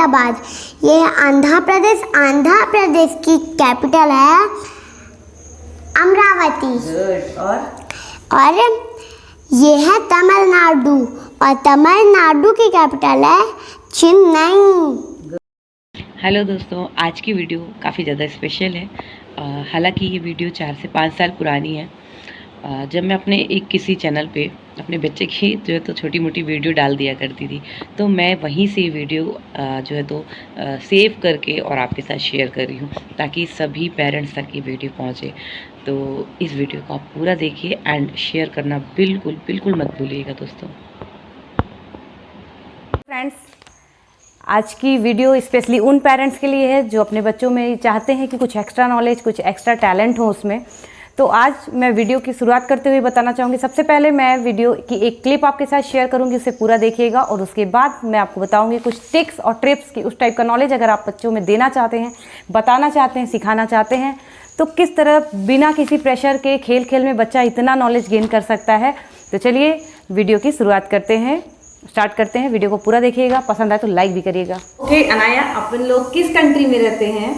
हैदराबाद। ये आंध्र प्रदेश की कैपिटल है अमरावती। और ये है तमिलनाडु, और तमिलनाडु की कैपिटल है चेन्नई। हेलो दोस्तों, आज की वीडियो काफ़ी ज़्यादा स्पेशल है। हालांकि ये वीडियो 4 से 5 साल पुरानी है। जब मैं अपने किसी चैनल पे अपने बच्चे की जो है तो छोटी मोटी वीडियो डाल दिया करती थी, तो मैं वहीं से वीडियो जो है तो सेव करके और आपके साथ शेयर कर रही हूँ, ताकि सभी पेरेंट्स तक ये वीडियो पहुँचे। तो इस वीडियो को आप पूरा देखिए एंड शेयर करना बिल्कुल मत भूलिएगा दोस्तों। फ्रेंड्स, आज की वीडियो स्पेशली उन पेरेंट्स के लिए है जो अपने बच्चों में चाहते हैं कि कुछ एक्स्ट्रा नॉलेज, कुछ एक्स्ट्रा टैलेंट हो उसमें। तो आज मैं वीडियो की शुरुआत करते हुए बताना चाहूँगी, सबसे पहले मैं वीडियो की एक क्लिप आपके साथ शेयर करूँगी, उसे पूरा देखिएगा और उसके बाद मैं आपको बताऊँगी कुछ टिप्स और ट्रिप्स की, उस टाइप का नॉलेज अगर आप बच्चों में देना चाहते हैं, बताना चाहते हैं, सिखाना चाहते हैं, तो किस तरह बिना किसी प्रेशर के खेल में बच्चा इतना नॉलेज गेन कर सकता है। तो चलिए वीडियो की शुरुआत करते हैं, स्टार्ट करते हैं। वीडियो को पूरा देखिएगा, पसंद आए तो लाइक भी करिएगा। ओके अनाया, अपन लोग किस कंट्री में रहते हैं?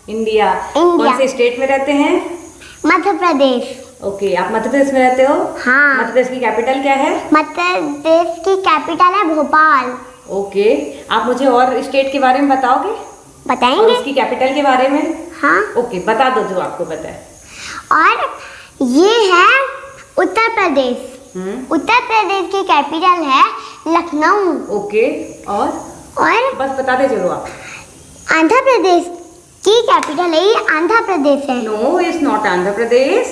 इंडिया। कौन से स्टेट में रहते हैं? मध्य प्रदेश। ओके, आप मध्य प्रदेश में रहते हो? हाँ। मध्य प्रदेश की कैपिटल क्या है? मध्य प्रदेश की कैपिटल है भोपाल। ओके, आप मुझे और स्टेट के बारे में बताओगे? बताएंगे। और उसकी कैपिटल के बारे में? हाँ। ओके, बता दो जो आपको पता है। और ये है उत्तर प्रदेश। उत्तर प्रदेश की कैपिटल है लखनऊ। ओके, और बस बता दे चलो आप। आंध्र प्रदेश की कैपिटल है, ये आंध्र प्रदेश है। No, it's not Andhra Pradesh,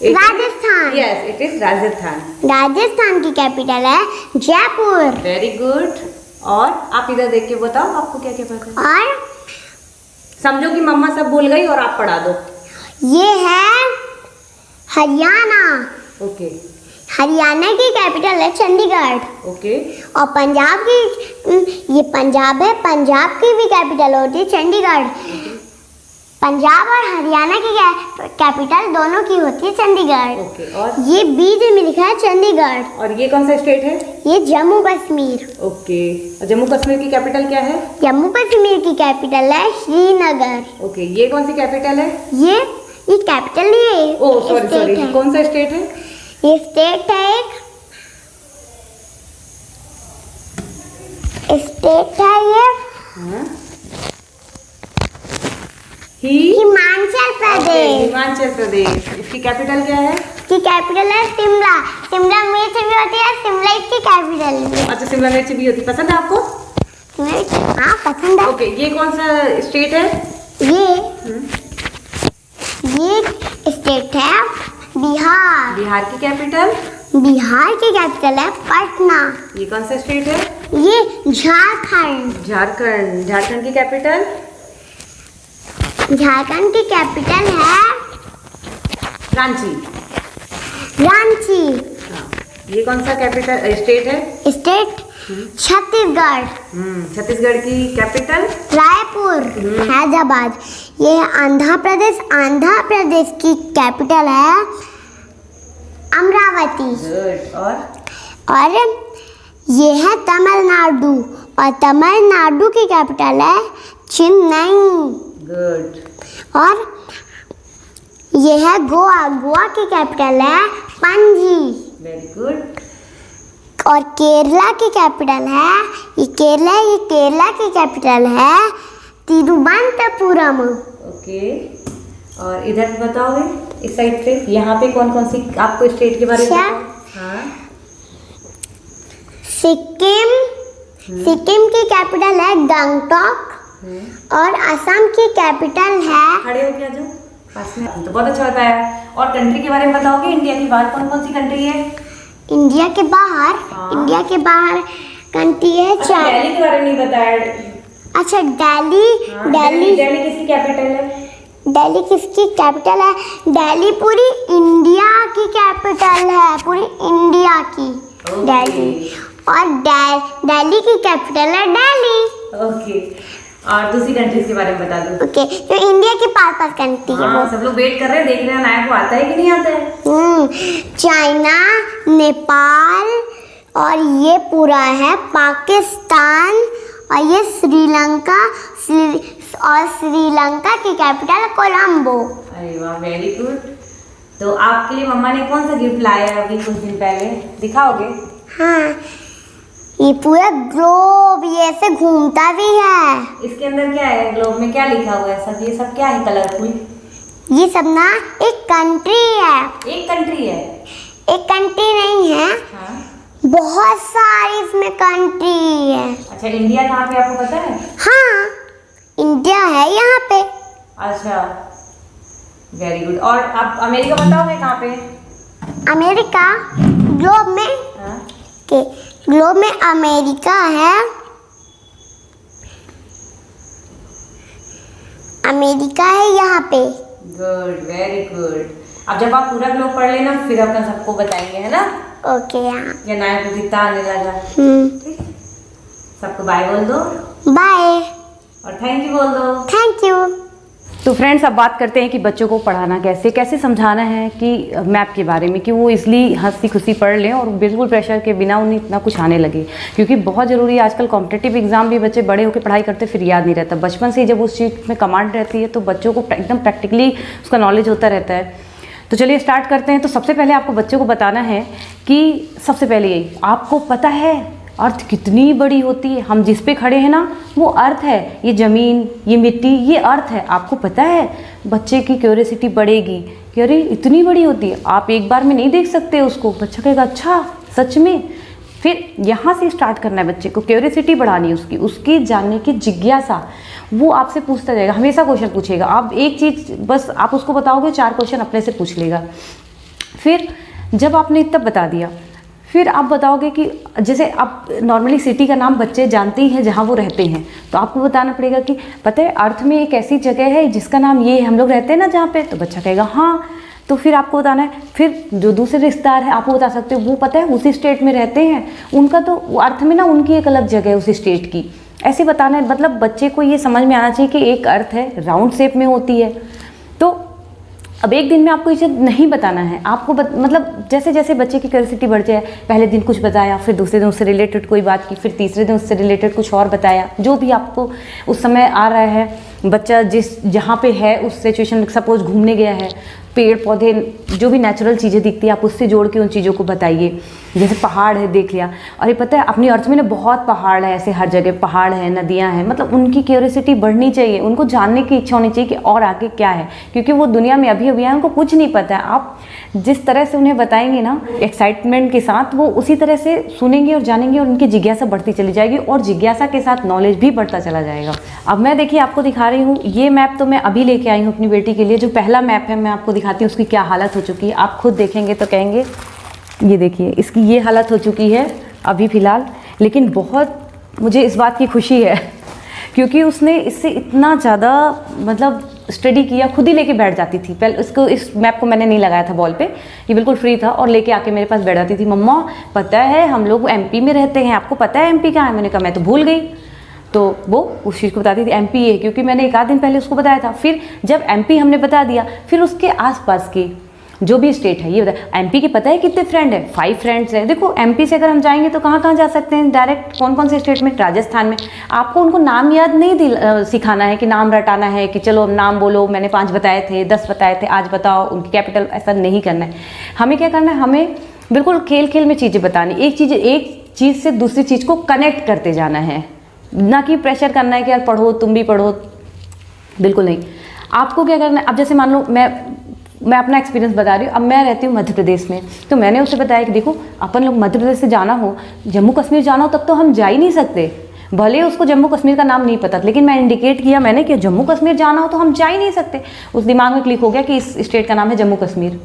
Rajasthan. Yes, it is Rajasthan. Rajasthan की कैपिटल है जयपुर। Very good. और आप इधर देख के बताओ आपको क्या क्या पता है। और समझो कि मम्मा सब भूल गई और आप पढ़ा दो। ये है हरियाणा। ओके। हरियाणा की कैपिटल है चंडीगढ़। ओके। और पंजाब की, ये पंजाब है, पंजाब की भी कैपिटल होती है चंडीगढ़। पंजाब और हरियाणा की कैपिटल दोनों की होती है चंडीगढ़। ओके। और ये बीच में लिखा है चंडीगढ़। और ये कौन सा स्टेट है? ये जम्मू कश्मीर। ओके। और जम्मू कश्मीर की कैपिटल क्या है? जम्मू कश्मीर की कैपिटल है श्रीनगर। ओके, ये कौन सी कैपिटल है? ये कैपिटल नहीं है। ओह सॉरी, कौन सा स्टेट है? ये स्टेट है, एक स्टेट है ये। हिमाचल प्रदेश। हिमाचल प्रदेश। इसकी कैपिटल क्या है? इसकी कैपिटल है शिमला। शिमला मिर्च भी होती है, शिमला इसकी कैपिटल है। अच्छा, शिमला मिर्च भी होती है। पसंद है आपको? हाँ पसंद है। ओके, ये कौन सा स्टेट है? ये स्टेट है बिहार। बिहार की कैपिटल? बिहार की कैपिटल है पटना। ये कौन सा स्टेट है? ये झारखंड। झारखंड की कैपिटल? झारखंड की कैपिटल है रांची। हाँ। ये कौन सा कैपिटल स्टेट है? स्टेट छत्तीसगढ़। छत्तीसगढ़ की कैपिटल? रायपुर। हैदराबाद। ये आंध्र प्रदेश की कैपिटल है अमरावती। और ये है तमिलनाडु, और तमिलनाडु की कैपिटल है चेन्नई। और ये है गोवा की कैपिटल है पणजी। Very good. और केरला की कैपिटल है, ये केरला की कैपिटल है तिरुवनंतपुरम। ओके। और इधर बताओगे इस साइड से, यहाँ पे कौन कौन सी आपको स्टेट के बारे में? हाँ। सिक्किम की कैपिटल है गंगटोक। और असम की कैपिटल है, खड़े हो गया जो पास में, तो बहुत अच्छा बताया। और कंट्री के बारे में बताओगे? इंडिया के बाहर कौन कौन सी कंट्री है? इंडिया के बाहर? हाँ। इंडिया के बाहर कंट्री है दिल्ली के बारे में नहीं बताया। अच्छा, दिल्ली। हाँ, दिल्ली किसकी कैपिटल है? दिल्ली किसकी कैपिटल है? दिल्ली पूरी इंडिया की कैपिटल है, पूरी इंडिया की। दिल्ली। और दिल्ली की कैपिटल है दिल्ली। ओके। और दूसरी कंट्रीज के बारे में बता दो। ओके, जो इंडिया के पास कंट्री है वो सब लोग वेट कर रहे हैं, देख रहे हैं नायक को आता है कि नहीं आता है। चाइना, नेपाल और ये पूरा है पाकिस्तान, और ये श्रीलंका, और श्रीलंका की कैपिटल कोलंबो। अरे वाह, वेरी गुड। तो आपके लिए मम्मा ने कौन सा गिफ्ट लाया है अभी कुछ दिन पहले, दिखाओगे? हाँ, ये पूरा ग्लोब ये ऐसे घूमता भी है। इसके अंदर क्या है? ग्लोब में क्या लिखा हुआ है? सब ये सब क्या है कलरफुल? ये सब ना एक कंट्री है। एक कंट्री है? एक कंट्री नहीं है, हाँ। बहुत सारी इसमें कंट्री है। अच्छा, इंडिया कहाँ पे आपको पता है? हाँ, इंडिया है यहाँ पे। अच्छा, वेरी गुड। और आप अमेरिका बताओगे कहाँ पे? अमेरिका ग्लोब में, हाँ? के ग्लोब में अमेरिका है। अमेरिका है यहाँ पे। Good, very good. अब जब आप पूरा ग्लोब पढ़ लेना फिर अपन सबको बताएंगे, है ना? ओके, यहाँ ये नया को कितना आने लगा। ठीक, सबको बाय बोल दो बाय और थैंक यू बोल दो। Thank you. तो फ्रेंड्स, अब बात करते हैं कि बच्चों को पढ़ाना कैसे कैसे समझाना है कि मैप के बारे में, कि वो इसलिए हंसी खुशी पढ़ लें और बिल्कुल प्रेशर के बिना उन्हें इतना कुछ आने लगे, क्योंकि बहुत ज़रूरी है। आजकल कॉम्पिटिटिव एग्जाम भी बच्चे बड़े होकर पढ़ाई करते फिर याद नहीं रहता। बचपन से ही जब उस चीज़ में कमांड रहती है तो बच्चों को एकदम प्रैक्टिकली उसका नॉलेज होता रहता है। तो चलिए स्टार्ट करते हैं। तो सबसे पहले आपको बच्चों को बताना है कि सबसे पहले यही, आपको पता है अर्थ कितनी बड़ी होती है? हम जिस पे खड़े हैं ना वो अर्थ है, ये ज़मीन, ये मिट्टी, ये अर्थ है। आपको पता है? बच्चे की क्यूरियोसिटी बढ़ेगी कि अरे इतनी बड़ी होती है। आप एक बार में नहीं देख सकते उसको। बच्चा कहेगा अच्छा सच में। फिर यहाँ से स्टार्ट करना है बच्चे को, क्यूरियोसिटी बढ़ानी है उसकी जानने की जिज्ञासा। वो आपसे पूछता जाएगा, हमेशा क्वेश्चन पूछेगा। आप एक चीज़ बस आप उसको बताओगे, 4 क्वेश्चन अपने से पूछ लेगा। फिर जब आपने इतना बता दिया, फिर आप बताओगे कि जैसे आप नॉर्मली सिटी का नाम बच्चे जानते ही हैं जहाँ वो रहते हैं, तो आपको बताना पड़ेगा कि पता है अर्थ में एक ऐसी जगह है जिसका नाम ये है, हम लोग रहते हैं ना जहाँ पे। तो बच्चा कहेगा हाँ। तो फिर आपको बताना है। फिर जो दूसरे रिश्तेदार हैं आपको बता सकते हो, वो पता है उसी स्टेट में रहते हैं, उनका तो अर्थ में ना उनकी एक अलग जगह है उसी स्टेट की। ऐसे बताना है। मतलब बच्चे को ये समझ में आना चाहिए कि एक अर्थ है, राउंड शेप में होती है। तो अब एक दिन में आपको ये नहीं बताना है। आपको मतलब जैसे जैसे बच्चे की क्यूरियोसिटी बढ़ जाए, पहले दिन कुछ बताया, फिर दूसरे दिन उससे रिलेटेड कोई बात की, फिर तीसरे दिन उससे रिलेटेड कुछ और बताया। जो भी आपको उस समय आ रहा है, बच्चा जहाँ पे है उस सिचुएशन, सपोज घूमने गया है, पेड़ पौधे जो भी नेचुरल चीज़ें दिखती है आप उससे जोड़ के उन चीज़ों को बताइए। जैसे पहाड़ है, देख लिया, अरे पता है अपनी अर्थ में ना बहुत पहाड़ है, ऐसे हर जगह पहाड़ है, नदियाँ हैं। मतलब उनकी क्यूरियोसिटी बढ़नी चाहिए, उनको जानने की इच्छा होनी चाहिए कि और आगे क्या है, क्योंकि वो दुनिया में अभी आए, उनको कुछ नहीं पता है। आप जिस तरह से उन्हें बताएंगे ना एक्साइटमेंट के साथ, वो उसी तरह से सुनेंगे और जानेंगे और उनकी जिज्ञासा बढ़ती चली जाएगी और जिज्ञासा के साथ नॉलेज भी बढ़ता चला जाएगा। अब मैं देखिए आपको दिखा रही हूँ, ये मैप तो मैं अभी लेके आई हूँ अपनी बेटी के लिए। जो पहला मैप है मैं आपको दिखाती हूँ उसकी क्या हालत हो चुकी है। आप खुद देखेंगे तो कहेंगे ये देखिए इसकी ये हालत हो चुकी है अभी फ़िलहाल। लेकिन बहुत मुझे इस बात की खुशी है क्योंकि उसने इससे इतना ज़्यादा मतलब स्टडी किया, खुद ही लेके बैठ जाती थी। पहले इसको इस मैप को मैंने नहीं लगाया था वॉल पे, ये बिल्कुल फ्री था, और लेके आके मेरे पास बैठ जाती थी। मम्मा पता है हम लोग एमपी में रहते हैं, आपको पता है एमपी कहाँ है? मैंने कहा मैं तो भूल गई। तो वो उस चीज़ को बताती थी एमपी है, क्योंकि मैंने एक आध दिन पहले उसको बताया था। फिर जब एमपी हमने बता दिया, फिर उसके आसपास की जो भी स्टेट है ये बताया। एमपी के पता है कितने फ्रेंड है? 5 फ्रेंड्स हैं। देखो एमपी से अगर हम जाएंगे तो कहाँ कहाँ जा सकते हैं डायरेक्ट, कौन कौन से स्टेट में? राजस्थान में। आपको उनको नाम याद नहीं सिखाना है कि नाम रटाना है कि चलो नाम बोलो, मैंने 5 बताए थे, 10 बताए थे, आज बताओ उनकी कैपिटल। ऐसा नहीं करना है। हमें क्या करना है, हमें बिल्कुल खेल खेल में चीज़ें बतानी। एक चीज़ से दूसरी चीज़ को कनेक्ट करते जाना है, ना कि प्रेशर करना है कि यार पढ़ो तुम भी पढ़ो, बिल्कुल नहीं। आपको क्या करना है, अब जैसे मान लो मैं अपना एक्सपीरियंस बता रही हूँ। अब मैं रहती हूँ मध्य प्रदेश में, तो मैंने उससे बताया कि देखो अपन लोग मध्य प्रदेश से जाना हो, जम्मू कश्मीर जाना हो, तब तो हम जा ही नहीं सकते। भले उसको जम्मू कश्मीर का नाम नहीं पता, लेकिन मैं इंडिकेट किया मैंने कि जम्मू कश्मीर जाना हो तो हम जा ही नहीं सकते। उस दिमाग में क्लिक हो गया कि इस स्टेट का नाम है जम्मू कश्मीर,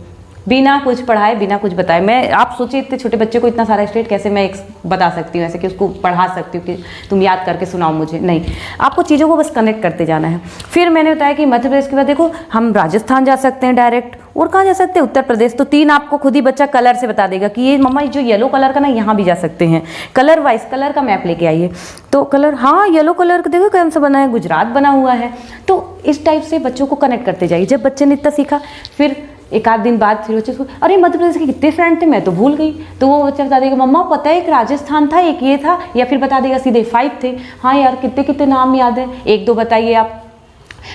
बिना कुछ पढ़ाए बिना कुछ बताए। मैं आप सोचिए इतने छोटे बच्चे को इतना सारा स्टेट कैसे मैं बता सकती हूँ, ऐसे कि उसको पढ़ा सकती हूँ कि तुम याद करके सुनाओ मुझे? नहीं, आपको चीज़ों को बस कनेक्ट करते जाना है। फिर मैंने बताया कि मध्य प्रदेश के बाद देखो हम राजस्थान जा सकते हैं डायरेक्ट, और कहाँ जा सकते हैं? उत्तर प्रदेश। तो 3 आपको खुद ही बच्चा कलर से बता देगा कि ये मम्मा जो येलो कलर का ना यहाँ भी जा सकते हैं। कलर वाइज कलर का मैप लेके आइए। तो कलर, हाँ येलो कलर का देखो कौन सा बना है, गुजरात बना हुआ है। तो इस टाइप से बच्चों को कनेक्ट करते जाइए। जब बच्चे ने इतना सीखा, फिर एक आध दिन बाद फिर बच्चे को अरे मध्य प्रदेश के कितने फ्रेंड थे, मैं तो भूल गई। तो वो बच्चा बता देगा मम्मा पता है एक राजस्थान था, एक ये था, या फिर बता देगा सीधे 5 थे। हाँ यार कितने कितने नाम याद है, 1-2 बताइए आप।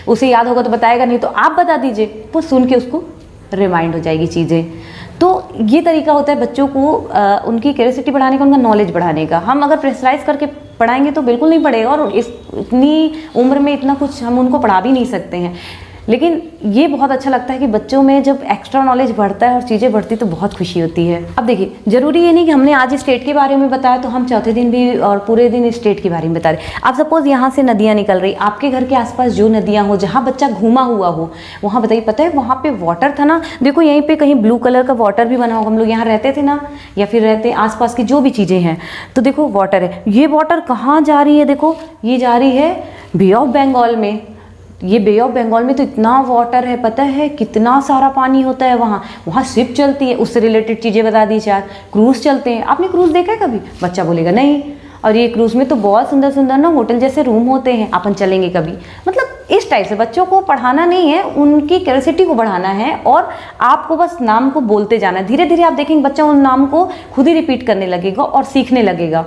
उसे याद होगा तो बताएगा, नहीं तो आप बता दीजिए। वो सुन के उसको रिमाइंड हो जाएगी चीज़ें। तो ये तरीका होता है बच्चों को उनकी क्यूरियोसिटी बढ़ाने का, उनका नॉलेज बढ़ाने का। हम अगर प्रेशराइज करके पढ़ाएंगे तो बिल्कुल नहीं पढ़ेगा, और इतनी उम्र में इतना कुछ हम उनको पढ़ा भी नहीं सकते हैं। लेकिन ये बहुत अच्छा लगता है कि बच्चों में जब एक्स्ट्रा नॉलेज बढ़ता है और चीज़ें बढ़ती तो बहुत खुशी होती है। अब देखिए, ज़रूरी ये नहीं कि हमने आज स्टेट के बारे में बताया तो हम चौथे दिन भी और पूरे दिन स्टेट के बारे में बता रहे। आप सपोज़ यहाँ से नदियाँ निकल रही, आपके घर के आसपास जो नदियाँ हो, जहाँ बच्चा घूमा हुआ हो, वहाँ बताइए पता है वहाँ पे वाटर था ना, देखो यहीं पे कहीं ब्लू कलर का वाटर भी बना होगा। हम लोग यहाँ रहते थे ना, या फिर रहते आसपास की जो भी चीज़ें हैं, तो देखो वाटर है। ये वाटर कहाँ जा रही है, देखो ये जा रही है बे ऑफ बंगाल में। ये बे ऑफ बंगाल में तो इतना वाटर है, पता है कितना सारा पानी होता है वहाँ। वहाँ शिप चलती है, उससे रिलेटेड चीज़ें बता दी चार। क्रूज़ चलते हैं, आपने क्रूज़ देखा है कभी? बच्चा बोलेगा नहीं। और ये क्रूज़ में तो बहुत सुंदर सुंदर ना होटल जैसे रूम होते हैं, अपन चलेंगे कभी। मतलब इस टाइप से बच्चों को पढ़ाना नहीं है, उनकी क्यूरियोसिटी को बढ़ाना है, और आपको बस नाम को बोलते जाना है। धीरे धीरे आप देखेंगे बच्चा उन नाम को खुद ही रिपीट करने लगेगा और सीखने लगेगा।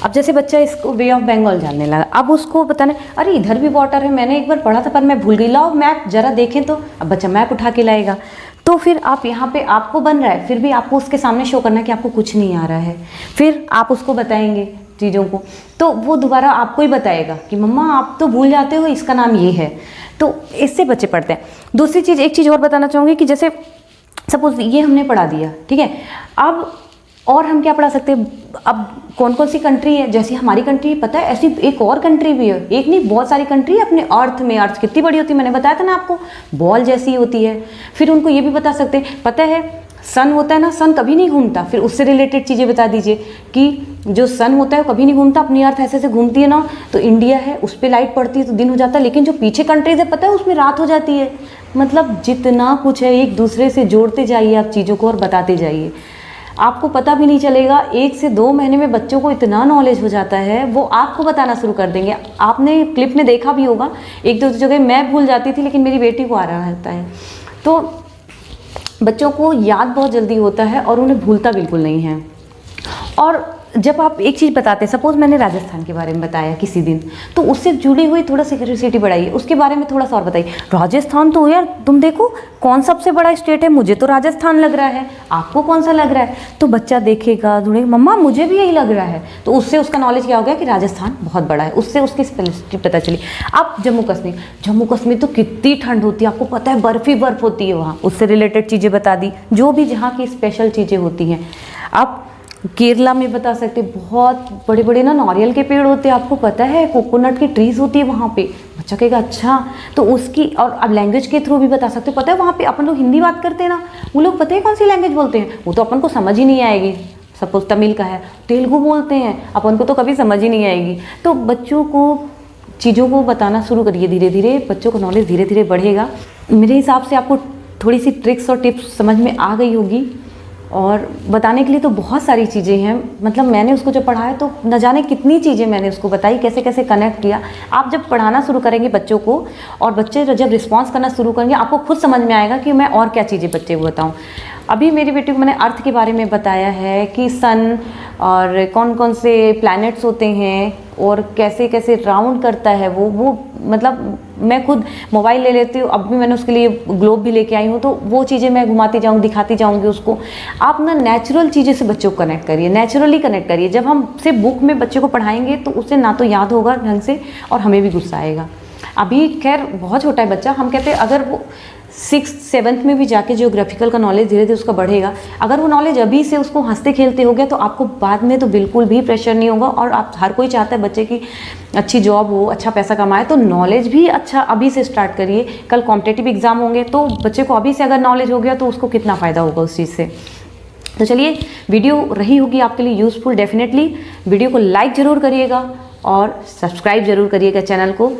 अब जैसे बच्चा इसको बे ऑफ बंगाल जानने लगा, अब उसको बताना अरे इधर भी वाटर है, मैंने एक बार पढ़ा था पर मैं भूल गई, लाओ मैप जरा देखें। तो अब बच्चा मैप उठा के लाएगा। तो फिर आप यहाँ पे आपको बन रहा है, फिर भी आपको उसके सामने शो करना है कि आपको कुछ नहीं आ रहा है। फिर आप उसको बताएंगे चीज़ों को, तो वो दोबारा आपको ही बताएगा कि मम्मा आप तो भूल जाते हो, इसका नाम ये है। तो इससे बच्चे पढ़ते हैं। दूसरी चीज़, एक चीज़ और बताना चाहूँगी कि जैसे सपोज ये हमने पढ़ा दिया, ठीक है, अब और हम क्या पढ़ा सकते हैं? अब कौन कौन सी कंट्री है, जैसी हमारी कंट्री पता है ऐसी एक और कंट्री भी है, एक नहीं बहुत सारी कंट्री है अपने अर्थ में। अर्थ कितनी बड़ी होती है, मैंने बताया था ना आपको, बॉल जैसी होती है। फिर उनको ये भी बता सकते हैं, पता है सन होता है ना, सन कभी नहीं घूमता। फिर उससे रिलेटेड चीज़ें बता दीजिए कि जो सन होता है वो कभी नहीं घूमता, अपनी अर्थ ऐसे ऐसे घूमती है ना, तो इंडिया है उस पर लाइट पड़ती है तो दिन हो जाता है, लेकिन जो पीछे कंट्रीज है पता है उसमें रात हो जाती है। मतलब जितना कुछ है एक दूसरे से जोड़ते जाइए आप चीज़ों को और बताते जाइए, आपको पता भी नहीं चलेगा। 1 से 2 महीने में बच्चों को इतना नॉलेज हो जाता है, वो आपको बताना शुरू कर देंगे। आपने क्लिप में देखा भी होगा, 1-2 जगह मैं भूल जाती थी लेकिन मेरी बेटी को आ रहा रहता है। तो बच्चों को याद बहुत जल्दी होता है और उन्हें भूलता बिल्कुल नहीं है। और जब आप एक चीज़ बताते हैं, सपोज मैंने राजस्थान के बारे में बताया किसी दिन, तो उससे जुड़ी हुई थोड़ा सी क्यूरियोसिटी बढ़ाइए, उसके बारे में थोड़ा सा और बताइए। राजस्थान तो यार तुम देखो कौन सबसे बड़ा स्टेट है, मुझे तो राजस्थान लग रहा है, आपको कौन सा लग रहा है? तो बच्चा देखेगा, ढूंढेगा, मम्मा मुझे भी यही लग रहा है। तो उससे उसका नॉलेज क्या हो गया कि राजस्थान बहुत बड़ा है, उससे उसकी स्पेशलिटी पता चली। अब जम्मू कश्मीर तो कितनी ठंड होती है, आपको पता है बर्फ ही बर्फ होती है वहाँ, उससे रिलेटेड चीज़ें बता दी, जो भी जहाँ की स्पेशल चीज़ें होती हैं। अब केरला में बता सकते, बहुत बड़े बड़े ना नारियल के पेड़ होते हैं, आपको पता है कोकोनट की ट्रीज होती है वहाँ पे। बच्चा कहेगा अच्छा, तो उसकी और अब लैंग्वेज के थ्रू भी बता सकते, पता है वहाँ पे अपन लोग हिंदी बात करते हैं ना, वो लोग पता है कौन सी लैंग्वेज बोलते हैं, वो तो अपन को समझ ही नहीं आएगी। सपोज तमिल का है, तेलुगु बोलते हैं, अपन को तो कभी समझ ही नहीं आएगी। तो बच्चों को चीज़ों को बताना शुरू करिए, धीरे धीरे बच्चों का नॉलेज धीरे धीरे बढ़ेगा। मेरे हिसाब से आपको थोड़ी सी ट्रिक्स और टिप्स समझ में आ गई होगी, और बताने के लिए तो बहुत सारी चीज़ें हैं। मतलब मैंने उसको जब पढ़ाया तो न जाने कितनी चीज़ें मैंने उसको बताई, कैसे कैसे कनेक्ट किया। आप जब पढ़ाना शुरू करेंगे बच्चों को और बच्चे जब रिस्पॉन्स करना शुरू करेंगे, आपको खुद समझ में आएगा कि मैं और क्या चीज़ें बच्चे को बताऊँ। अभी मेरी बेटी को मैंने अर्थ के बारे में बताया है कि सन और कौन कौन से प्लैनेट्स होते हैं और कैसे कैसे राउंड करता है वो मतलब मैं खुद मोबाइल ले लेती हूँ, अब भी मैंने उसके लिए ग्लोब भी लेके आई हूँ, तो वो चीज़ें मैं घुमाती जाऊँगी, दिखाती जाऊँगी उसको। आप ना नेचुरल चीज़ें से बच्चों को कनेक्ट करिए, नेचुरली कनेक्ट करिए। जब हम सिर्फ बुक में बच्चे को पढ़ाएंगे तो उसे ना तो याद होगा ढंग से और हमें भी गुस्सा आएगा। अभी खैर बहुत छोटा है बच्चा, हम कहते हैं अगर वो 6th-7th में भी जाके जियोग्राफिकल का नॉलेज धीरे धीरे उसका बढ़ेगा। अगर वो नॉलेज अभी से उसको हंसते खेलते हो गया तो आपको बाद में तो बिल्कुल भी प्रेशर नहीं होगा। और आप हर कोई चाहता है बच्चे की अच्छी जॉब हो, अच्छा पैसा कमाए, तो नॉलेज भी अच्छा अभी से स्टार्ट करिए। कल कॉम्पिटिटिव एग्जाम होंगे तो बच्चे को अभी से अगर नॉलेज हो गया तो उसको कितना फ़ायदा होगा उस चीज़ से। तो चलिए, वीडियो रही होगी आपके लिए यूज़फुल। डेफिनेटली वीडियो को लाइक ज़रूर करिएगा और सब्सक्राइब ज़रूर करिएगा चैनल को।